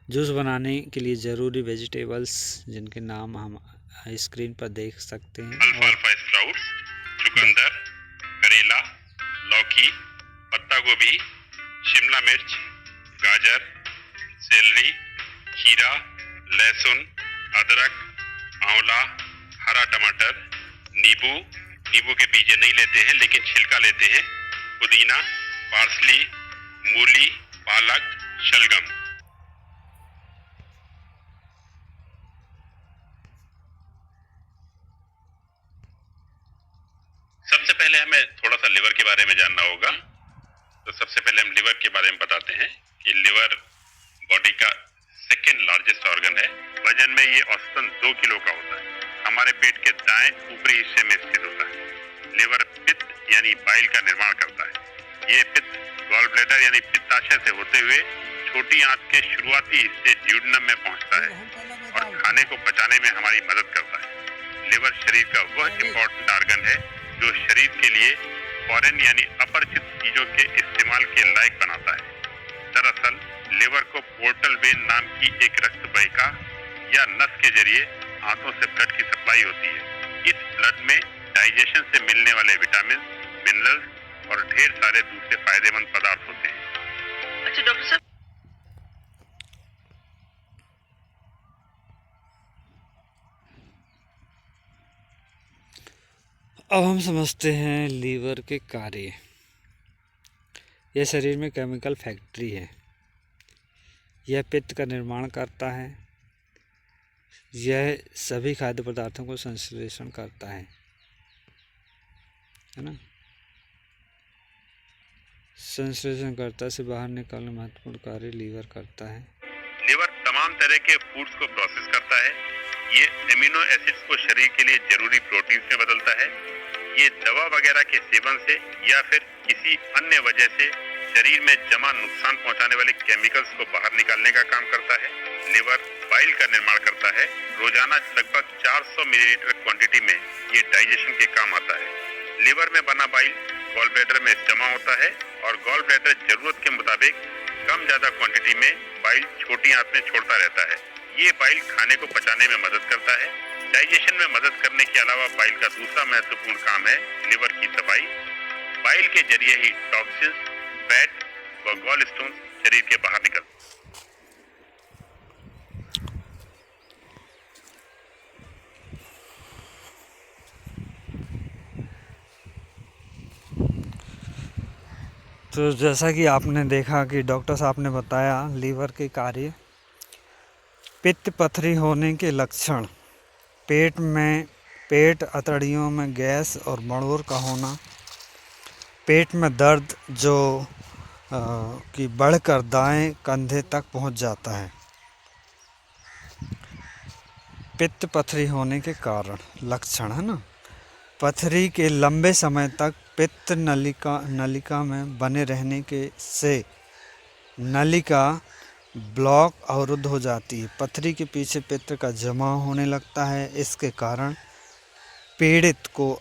जूस बनाने के लिए ज़रूरी वेजिटेबल्स जिनके नाम हम स्क्रीन पर देख सकते हैं। अल्फाल्फा स्प्राउट्स, चुकंदर, करेला, लौकी, पत्ता गोभी, शिमला मिर्च, गाजर, सेलरी, खीरा, लहसुन, अदरक, आंवला, हरा टमाटर, नींबू के बीज नहीं लेते हैं लेकिन छिलका लेते हैं, पुदीना, पार्सली, मूली, पालक, शलगम। सबसे पहले हमें थोड़ा सा लिवर के बारे में जानना होगा। तो सबसे पहले हम लिवर के बारे में बताते हैं कि लिवर बॉडी का सेकेंड लार्जेस्ट ऑर्गन है। वजन में ये औसतन 2 किलो का होता है। हमारे पेट के दाएं ऊपरी हिस्से में स्थित होता है। लिवर पित्त यानी बाइल का निर्माण करता है। ये पित्त गॉल ब्लैडर यानी पित्ताशय से होते हुए छोटी आंत के शुरुआती हिस्से ड्यूडेनम में पहुंचता है और खाने को पचाने में हमारी मदद करता है। लिवर शरीर का वह इम्पोर्टेंट ऑर्गन है जो शरीर के लिए फॉरेन यानी अपरिचित चीजों के इस्तेमाल के लायक बनाता है। दरअसल लिवर को पोर्टल वेन नाम की एक रक्त वाहिका या नस के जरिए आंतों से ब्लड की सप्लाई होती है। इस ब्लड में डाइजेशन से मिलने वाले विटामिन, मिनरल्स और ढेर सारे दूसरे फायदेमंद पदार्थ होते हैं। अच्छा डॉक्टर साहब, अब हम समझते हैं लीवर के कार्य। यह शरीर में केमिकल फैक्ट्री है। यह पित्त का निर्माण करता है। यह सभी खाद्य पदार्थों को संश्लेषण करता है ना। संश्लेषणकर्ता से बाहर निकालने महत्वपूर्ण कार्य लीवर करता है। लिवर तमाम तरह के फूड्स को प्रोसेस करता है। ये एमिनो एसिड्स को शरीर के लिए जरूरी प्रोटीन में बदलता है। ये दवा वगैरह के सेवन से या फिर किसी अन्य वजह से शरीर में जमा नुकसान पहुंचाने वाले केमिकल्स को बाहर निकालने का काम करता है। लिवर बाइल का निर्माण करता है। रोजाना लगभग 400 मिलीलीटर क्वांटिटी में ये डाइजेशन के काम आता है। लिवर में बना बाइल गॉल ब्लैडर में जमा होता है और गॉल ब्लैडर जरूरत के मुताबिक कम ज्यादा क्वांटिटी में बाइल छोटी आंत में छोड़ता रहता है। ये बाइल खाने को पचाने में मदद करता है। डाइजेशन में मदद करने के अलावा बाइल का दूसरा महत्वपूर्ण काम है लिवर की सफाई। बाइल के जरिए ही टॉक्सिन्स, फैट व गॉल स्टोन शरीर के बाहर निकलते हैं। तो जैसा कि आपने देखा कि डॉक्टर साहब ने बताया लीवर के कार्य। पित्त पथरी होने के लक्षण: पेट अतड़ियों में गैस और मड़ोर का होना, पेट में दर्द जो कि बढ़कर दाएं कंधे तक पहुंच जाता है। पित्त पथरी होने के कारण लक्षण है ना। पथरी के लंबे समय तक पित्त नलिका में बने रहने के से नलिका ब्लॉक अवरुद्ध हो जाती है। पथरी के पीछे पित्त का जमाव होने लगता है। इसके कारण पीड़ित को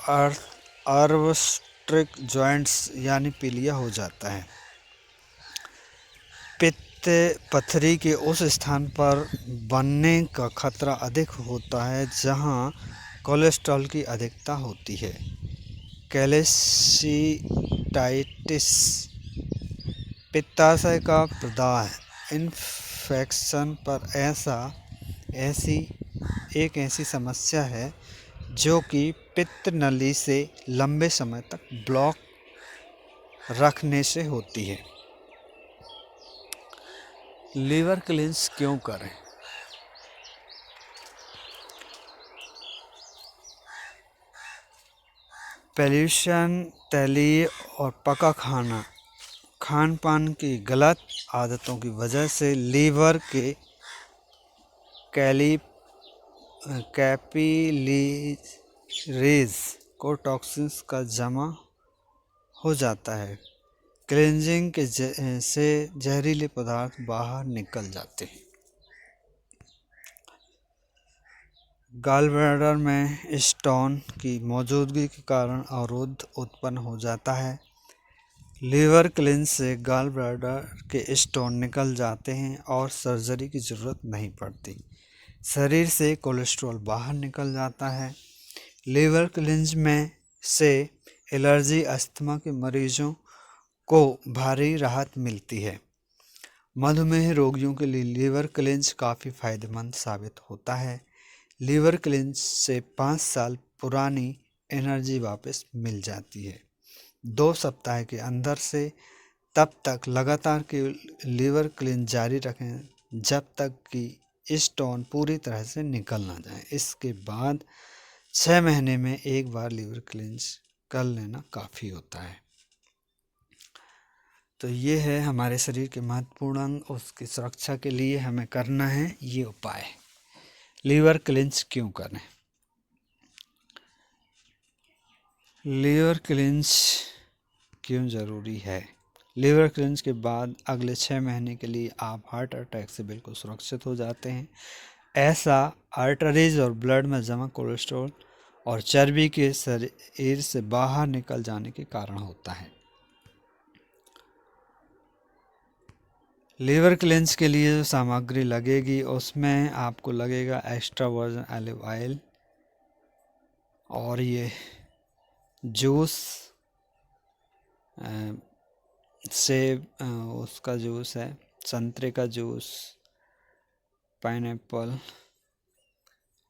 आर्वस्ट्रिक जॉइंट्स यानी पीलिया हो जाता है। पित्त पथरी के उस स्थान पर बनने का खतरा अधिक होता है जहां कोलेस्ट्रॉल की अधिकता होती है। कैल्शिटाइटिस पित्ताशय का प्रदाह इन्फेक्शन पर ऐसी समस्या है जो कि पित्त नली से लंबे समय तक ब्लॉक रखने से होती है। लीवर क्लींस क्यों करें? पॉल्यूशन, तैलीय और पका खान पान की गलत आदतों की वजह से लीवर के कैपिलरीज को टॉक्सिन्स का जमा हो जाता है। क्लींजिंग से जहरीले पदार्थ बाहर निकल जाते हैं। गॉलब्लैडर में स्टोन की मौजूदगी के कारण अवरोध उत्पन्न हो जाता है। लीवर क्लींस से गॉलब्लैडर के स्टोन निकल जाते हैं और सर्जरी की ज़रूरत नहीं पड़ती। शरीर से कोलेस्ट्रॉल बाहर निकल जाता है। लीवर क्लींस में से एलर्जी, अस्थमा के मरीजों को भारी राहत मिलती है। मधुमेह रोगियों के लिए लीवर क्लींस काफ़ी फायदेमंद साबित होता है। लीवर क्लींस से 5 साल पुरानी एनर्जी वापस मिल जाती है। 2 सप्ताह के अंदर से तब तक लगातार केवल लीवर क्लींस जारी रखें जब तक कि स्टोन पूरी तरह से निकल ना जाए। इसके बाद 6 महीने में एक बार लीवर क्लींस कर लेना काफ़ी होता है। तो ये है हमारे शरीर के महत्वपूर्ण अंग, उसकी सुरक्षा के लिए हमें करना है ये उपाय। लीवर क्लींस क्यों करें? लीवर क्लींस क्यों ज़रूरी है? लीवर क्लींस के बाद अगले 6 महीने के लिए आप हार्ट अटैक से बिल्कुल सुरक्षित हो जाते हैं। ऐसा आर्टरीज और ब्लड में जमा कोलेस्ट्रॉल और चर्बी के शरीर से बाहर निकल जाने के कारण होता है। लीवर क्लींस के लिए जो सामग्री लगेगी उसमें आपको लगेगा एक्स्ट्रा वर्जिन ऑलिव ऑयल, और ये जूस, सेब उसका जूस है, संतरे का जूस, पाइनएप्पल,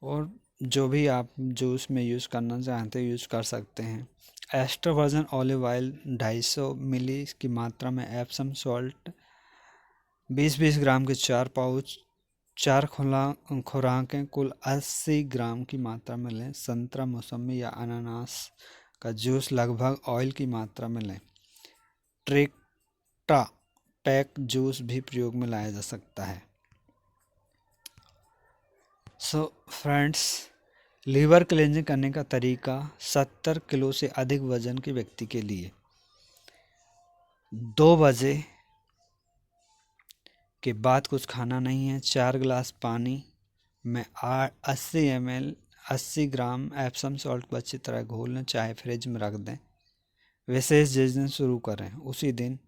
और जो भी आप जूस में यूज़ करना चाहते हैं यूज़ कर सकते हैं। एक्स्ट्रा वर्जिन ऑलिव ऑयल 250 मिली की मात्रा में, एप्सम सॉल्ट 20-20 ग्राम के 4 पाउच, 4 खुराकें कुल 80 ग्राम की मात्रा में लें। संतरा, मौसमी या अनानास का जूस लगभग ऑयल की मात्रा में लें। ट्रिक्टा पैक जूस भी प्रयोग में लाया जा सकता है। सो फ्रेंड्स, लीवर क्लींजिंग करने का तरीका 70 किलो से अधिक वजन के व्यक्ति के लिए 2 बजे के बाद कुछ खाना नहीं है। 4 गिलास पानी में 80 ग्राम एप्सम सॉल्ट को अच्छी तरह घोल लें, चाहे फ्रिज में रख दें। विशेष जिस दिन शुरू करें उसी दिन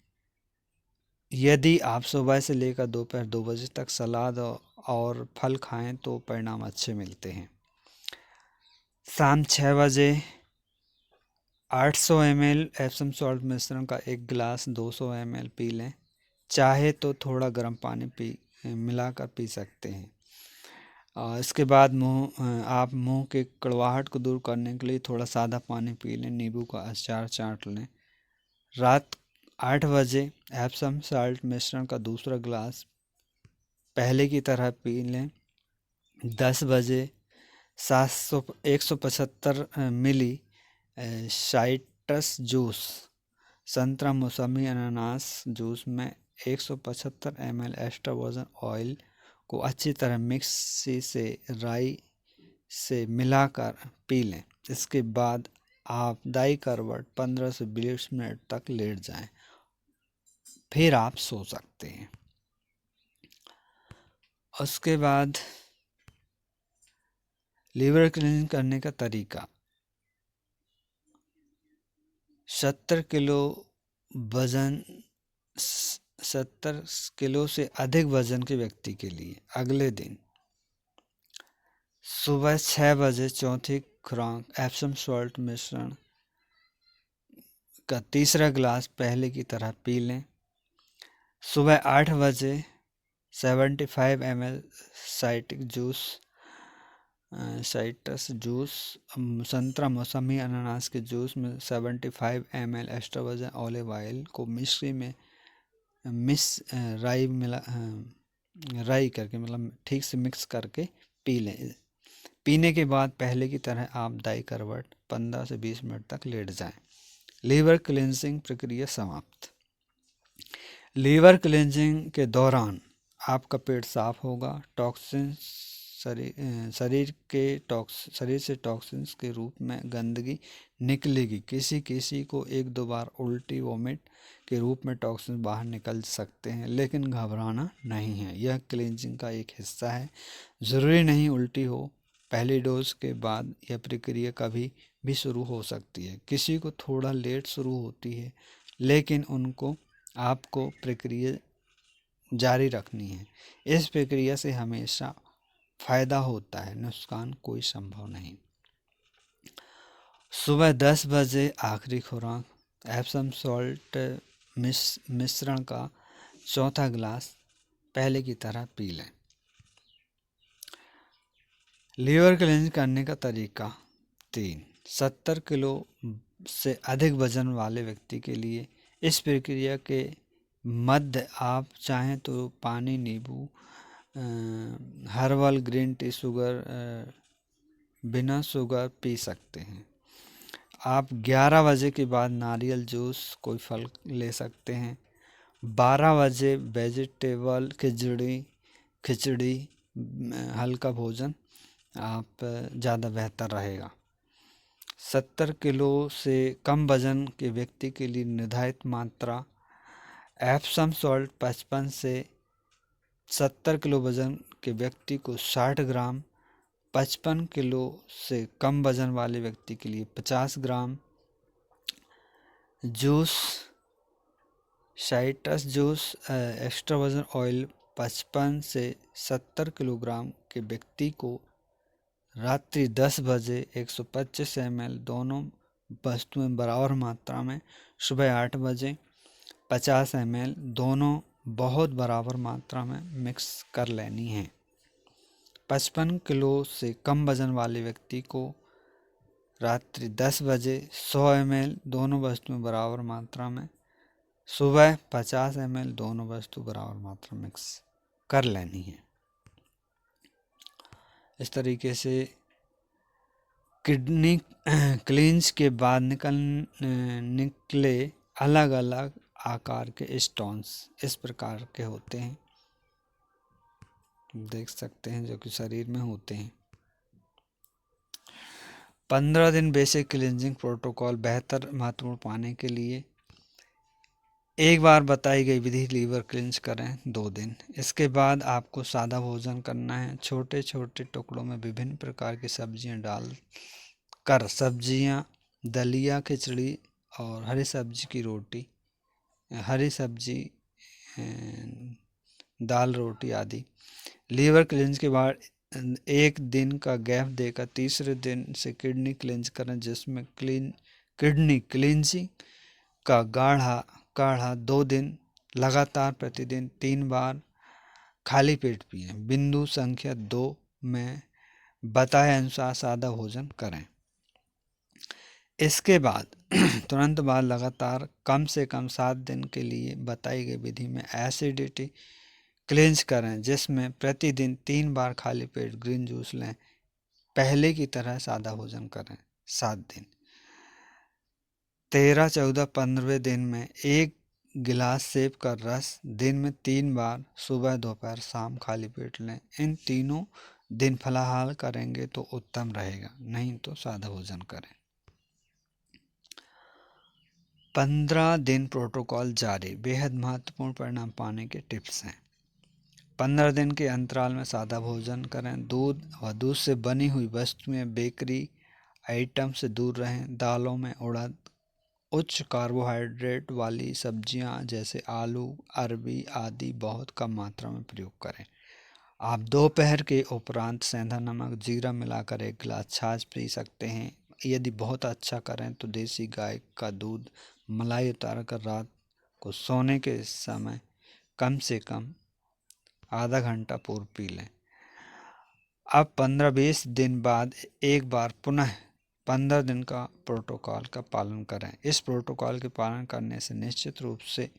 यदि आप सुबह से लेकर दोपहर 2 बजे तक सलाद और फल खाएं तो परिणाम अच्छे मिलते हैं। शाम 6 बजे 800 ml एप्सम सॉल्ट मिश्रण का 1 गिलास 200 ml पी लें। चाहे तो थोड़ा गर्म पानी मिलाकर पी सकते हैं। इसके बाद आप मुंह के कड़वाहट को दूर करने के लिए थोड़ा सादा पानी पी लें, नींबू का अचार चाट लें। रात 8 बजे एप्सम सॉल्ट मिश्रण का दूसरा गिलास पहले की तरह पी लें। 10 बजे 175 मिली साइट्रस जूस, संतरा, मौसमी, अनानास जूस में 175 ml एक्स्ट्रा वर्जिन ऑयल को अच्छी तरह मिक्सी से राई से मिलाकर पी लें। इसके बाद आप दाई करवट 15 से 20 मिनट तक लेट जाएं, फिर आप सो सकते हैं। उसके बाद लीवर क्लीनिंग करने का तरीका 70 किलो से अधिक वजन के व्यक्ति के लिए अगले दिन सुबह 6 बजे चौथी खुराक एप्सम सॉल्ट मिश्रण का तीसरा गिलास पहले की तरह पी लें। सुबह 8 बजे 75 ml साइट्रस जूस, संतरा, मौसमी, अनानास के जूस में 75 ml extra virgin olive oil को मिश्री में राई करके मतलब ठीक से मिक्स करके पी लें। पीने के बाद पहले की तरह आप दाई करवट 15 से 20 मिनट तक लेट जाएं। लीवर क्लींजिंग प्रक्रिया समाप्त। लीवर क्लींजिंग के दौरान आपका पेट साफ होगा, टॉक्सिन शरीर से टॉक्सिन्स के रूप में गंदगी निकलेगी। किसी को 1-2 बार उल्टी वोमिट के रूप में टॉक्सिन बाहर निकल सकते हैं, लेकिन घबराना नहीं है, यह क्लींजिंग का एक हिस्सा है। ज़रूरी नहीं उल्टी हो। पहली डोज के बाद यह प्रक्रिया कभी भी शुरू हो सकती है। किसी को थोड़ा लेट शुरू होती है, लेकिन आपको प्रक्रिया जारी रखनी है। इस प्रक्रिया से हमेशा फ़ायदा होता है, नुकसान कोई संभव नहीं। सुबह 10 बजे आखिरी खुराक एप्सम सॉल्ट मिश्रण का चौथा गिलास पहले की तरह पी लें। लीवर क्लींज करने का तरीका 3। 70 किलो से अधिक वजन वाले व्यक्ति के लिए इस प्रक्रिया के मध्य आप चाहें तो पानी, नींबू, हर्बल ग्रीन टी, शुगर बिना शुगर पी सकते हैं। आप 11 बजे के बाद नारियल जूस, कोई फल ले सकते हैं। 12 बजे वेजिटेबल खिचड़ी हल्का भोजन आप ज़्यादा बेहतर रहेगा। 70 किलो से कम वजन के व्यक्ति के लिए निर्धारित मात्रा एप्सम सॉल्ट 55 से 70 किलो वजन के व्यक्ति को 60 ग्राम, 55 किलो से कम वजन वाले व्यक्ति के लिए 50 gram. Juice, citrus juice, extra virgin oil 55 से 70 किलोग्राम के व्यक्ति को रात्रि 10 बजे 125 ml दोनों वस्तुएं बराबर मात्रा में, सुबह 8 बजे 50 ml दोनों बहुत बराबर मात्रा में मिक्स कर लेनी है। 55 किलो से कम वजन वाले व्यक्ति को रात्रि 10 बजे 100 ml दोनों वस्तुएं बराबर मात्रा में, सुबह 50 ml दोनों वस्तु बराबर मात्रा मिक्स कर लेनी है। इस तरीके से किडनी क्लींस के बाद निकले अलग अलग आकार के स्टोन्स इस प्रकार के होते हैं, देख सकते हैं, जो कि शरीर में होते हैं। 15 दिन बेसिक क्लींजिंग प्रोटोकॉल बेहतर महत्वपूर्ण पाने के लिए एक बार बताई गई विधि लीवर क्लींज करें 2 दिन। इसके बाद आपको सादा भोजन करना है। छोटे छोटे टुकड़ों में विभिन्न प्रकार की सब्जियां डाल कर सब्जियां, दलिया, खिचड़ी और हरी सब्जी की रोटी, हरी सब्जी, दाल, रोटी आदि। लीवर क्लींज के बाद 1 दिन का गैप देकर तीसरे दिन से किडनी क्लींज करें, जिसमें किडनी क्लींजिंग का काढ़ा 2 दिन लगातार प्रतिदिन 3 बार खाली पेट पिएं। बिंदु संख्या 2 में बताए अनुसार सादा भोजन करें। इसके बाद तुरंत बाद लगातार कम से कम 7 दिन के लिए बताई गई विधि में एसिडिटी क्लींज करें, जिसमें प्रतिदिन 3 बार खाली पेट ग्रीन जूस लें। पहले की तरह सादा भोजन करें 7 दिन। 13, 14, 15वें दिन में 1 गिलास सेब का रस दिन में 3 बार सुबह, दोपहर, शाम खाली पेट लें। इन तीनों दिन फलाहार करेंगे तो उत्तम रहेगा, नहीं तो सादा भोजन करें। 15 दिन प्रोटोकॉल जारी। बेहद महत्वपूर्ण परिणाम पाने के टिप्स हैं। 15 दिन के अंतराल में सादा भोजन करें। दूध व दूध से बनी हुई वस्तुएं, बेकरी आइटम से दूर रहें। दालों में उड़द, उच्च कार्बोहाइड्रेट वाली सब्जियां जैसे आलू, अरबी आदि बहुत कम मात्रा में प्रयोग करें। आप दोपहर के उपरांत सेंधा नमक, जीरा मिलाकर 1 गिलास छाछ पी सकते हैं। यदि बहुत अच्छा करें तो देसी गाय का दूध मलाई उतारकर रात को सोने के समय कम से कम आधा घंटा पूर्व पी लें। अब 15-20 दिन बाद एक बार पुनः 15 दिन का प्रोटोकॉल का पालन करें। इस प्रोटोकॉल के पालन करने से निश्चित रूप से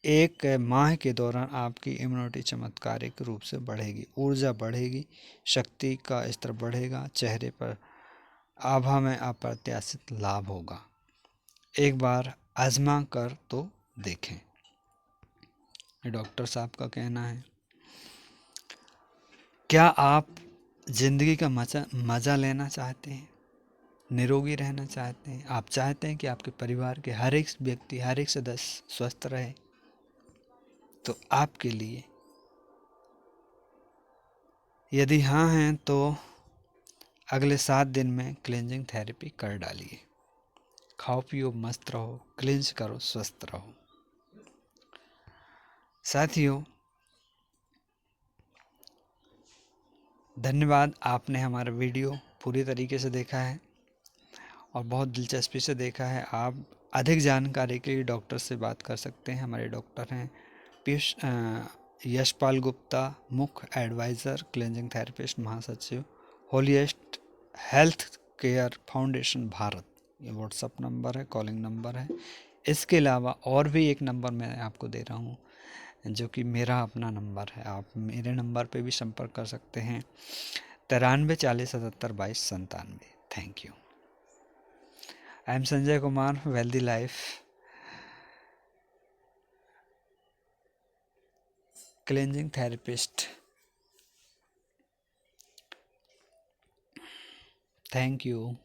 एक माह के दौरान आपकी इम्यूनिटी चमत्कारिक रूप से बढ़ेगी, ऊर्जा बढ़ेगी, शक्ति का स्तर बढ़ेगा, चेहरे पर आभा में अप्रत्याशित लाभ होगा। एक बार आजमा कर तो देखें, डॉक्टर साहब का कहना है। क्या आप जिंदगी का मज़ा लेना चाहते हैं, निरोगी रहना चाहते हैं? आप चाहते हैं कि आपके परिवार के हर एक व्यक्ति, हर एक सदस्य स्वस्थ रहे? तो आपके लिए यदि हाँ हैं तो अगले 7 दिन में क्लींजिंग थेरेपी कर डालिए। खाओ पियो, मस्त रहो, क्लींज करो, स्वस्थ रहो। साथियों, धन्यवाद, आपने हमारा वीडियो पूरी तरीके से देखा है और बहुत दिलचस्पी से देखा है। आप अधिक जानकारी के लिए डॉक्टर से बात कर सकते हैं। हमारे डॉक्टर हैं यशपाल गुप्ता, मुख्य एडवाइज़र, क्लींजिंग थेरेपिस्ट, महासचिव, holiest health care foundation Bharat. ये व्हाट्सअप नंबर है, कॉलिंग नंबर है इसके अलावा और भी एक नंबर मैं आपको दे रहा हूँ जो कि मेरा अपना नंबर है। आप मेरे नंबर पे भी संपर्क कर सकते हैं, 93 40 77 22 97। Thank you. I am Sanjay Kumar, wealthy life cleansing therapist. Thank you.